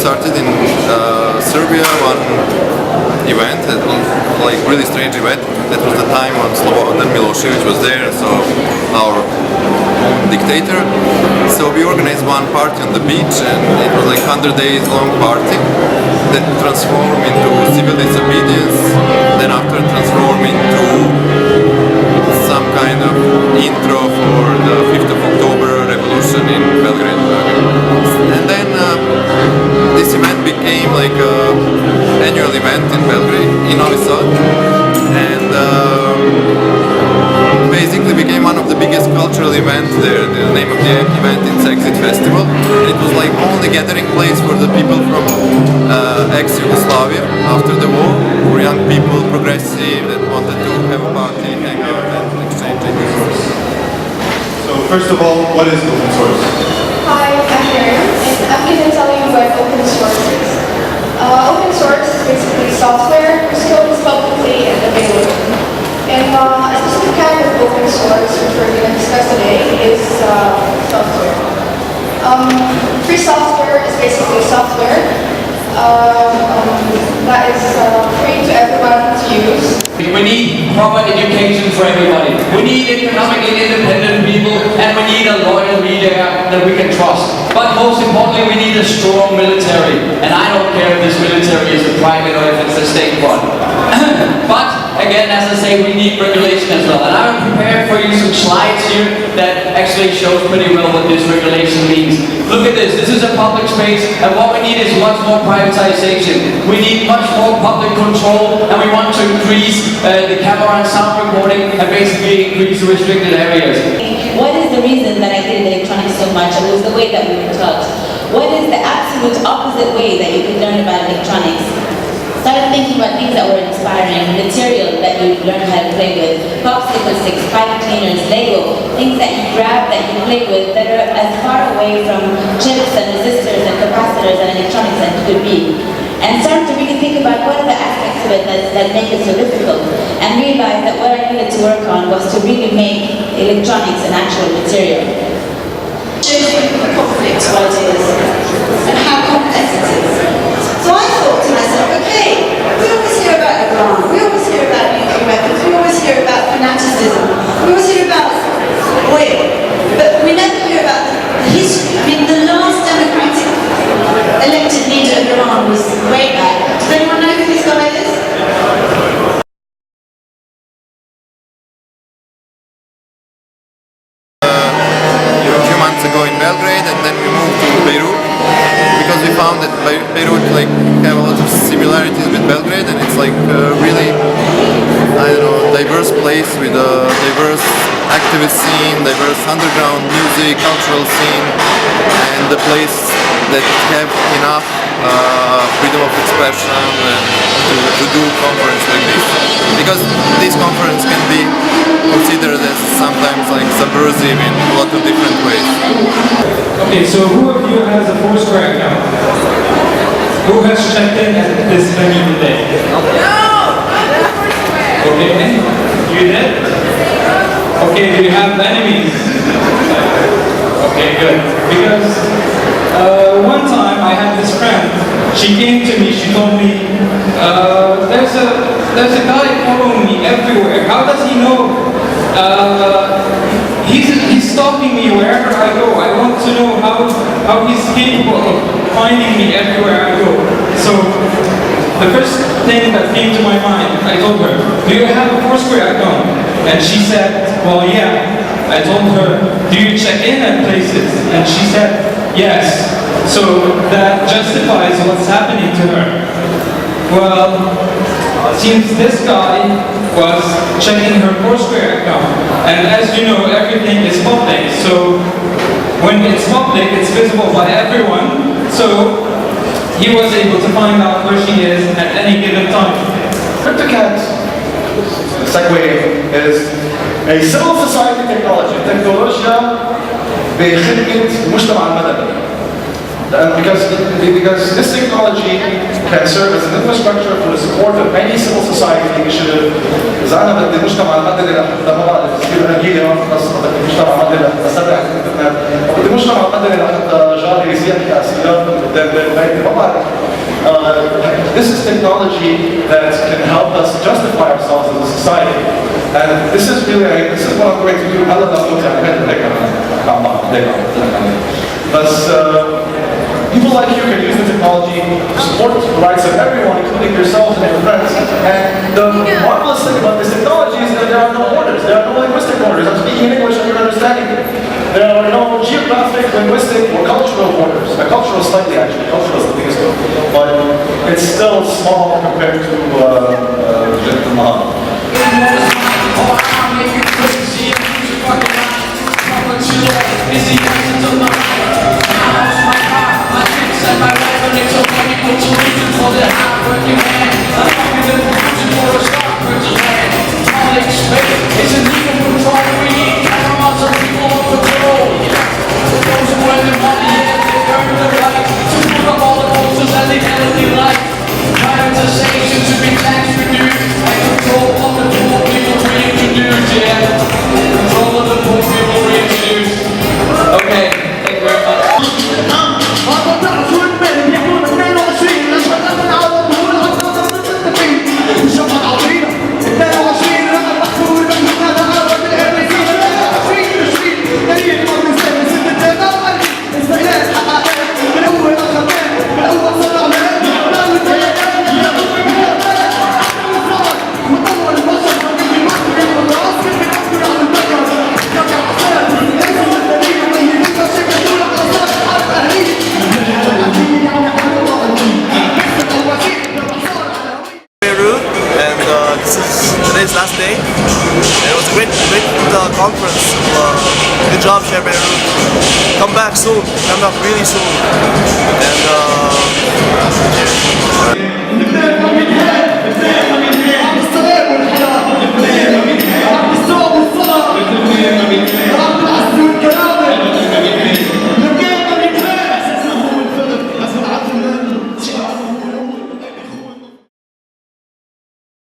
started in Serbia one event, like really strange event. That was the time when Slobodan Milosevic was there, so our own dictator. So we organized one party on the beach, and it was like 100 days long party that transformed into civil disobedience. Then after transformed into some kind of intro for the 5th of October revolution in Belgrade. And then this event became like an annual event in Belgrade, in Novi Sad, and basically became one of the biggest cultural events there. The name of the event is Exit Festival. And it was like only gathering place for the people from ex-Yugoslavia after the war, for young people, progressive, that wanted to have a party, hang out and exchange ideas. So first of all, what is open source? Hi, I'm Gerard, and I'm going to tell you what open source is. Open source is basically software whose code is publicly and available. And a specific kind of open source, which we're going to discuss today, is software. Free software is basically software that is free to everyone to use. We need proper education for everybody. We need economically independent people, and we need a loyal leader that we can trust. But most importantly, we need a strong military. And I don't care if this military is a private or if it's a state one. But again, as I say, we need regulation as well. And I've prepared for you some slides here that actually shows pretty well what this regulation means. Look at this. This is a public space, and what we need is much more privatization. We need much more public control, and we want to increase the camera and sound recording and basically increase the restricted areas. What is the reason that I did electronics so much? It was the way that we were taught. What is the absolute opposite way that you could learn about electronics? Started thinking about things that were inspiring, material that you learn how to play with, popsicle sticks, pipe cleaners, Lego, things that you grab, that you play with, that are as far away from chips and resistors and capacitors and electronics as it could be. And started to really think about what are the aspects of it that make it so difficult, and realized that what I needed to work on was to really make electronics an actual material. Shows you the conflict what it is and how complex it is. So I thought to myself, okay, we always hear about the Quran, we always hear about nuclear weapons, we always hear about fanaticism, we always hear about oil, but we never hear about the history. I mean, the last democratic elected leader of Iran was way back. Does anyone know who this guy is? A few months ago in Belgrade, and then we moved to Beirut because we found that Beirut like have a lot of similarities with Belgrade, and it's like really, I don't know, diverse place with a diverse activist scene, diverse underground music, cultural scene, and the place that have enough freedom of expression and to do conference like this, because this conference can be considered as sometimes like subversive in a lot of different ways. Okay, so who of you has a Foursquare account? Who has checked in at this venue today? Okay, you did? Okay, do you have enemies? Okay, good. Because one time I had this friend, she came to me, she told me, there's a guy following me everywhere. How does he know? He's stalking me wherever I go. I want to know how he's capable of finding me everywhere I go. So the first thing that came to my mind, I told her, do you have a Foursquare account? And she said, well, yeah. I told her, do you check in at places? And she said, yes. So that justifies what's happening to her. Well, it seems this guy was checking her Foursquare account. And as you know, everything is public. So when it's public, it's visible by everyone. So he was able to find out where she is at any given time. CryptoCat, segue, is a civil society technology. تكنولوجيا بخدمة المجتمع المدني. Because this technology can serve as an infrastructure for the support of any civil society initiative. إذا أنا بدي المجتمع المدني رح أخدمها، بدي تصير أنجيلي ما فقط بدي المجتمع المدني رح أسرع الإنترنت. المجتمع المدني لحتى جاري يزيد تأثيره قدام البيت طبعا. This is technology that can help us justify ourselves as a society, and this is really this is what I'm going to do. هلا نقول يعني هذا هيك بس people like you can use the technology to support the rights of everyone, including yourselves and your friends. And the marvelous thing about this technology is that there are no borders. There are no linguistic borders. I'm speaking English and you're understanding it. There are no geographic, linguistic, or cultural borders. Cultural slightly, actually. Cultural is the biggest one. But it's still small compared to Vietnam. And my life and it's okay for solution for the hard-working man. I'm talking the future for a stockbroker's land. All expect is an even control. We need cameras of people on patrol. Those who earn the money and they earn the right to put up all the posters and the healthy life. Privatization to be tax reduced and control of the poor people reintroduced. Yeah, control of the poor people reintroduced. Okay, thank you very much. Today's last day, and it was a great conference. Good job, Share Beirut. Come back soon. Come back really soon. And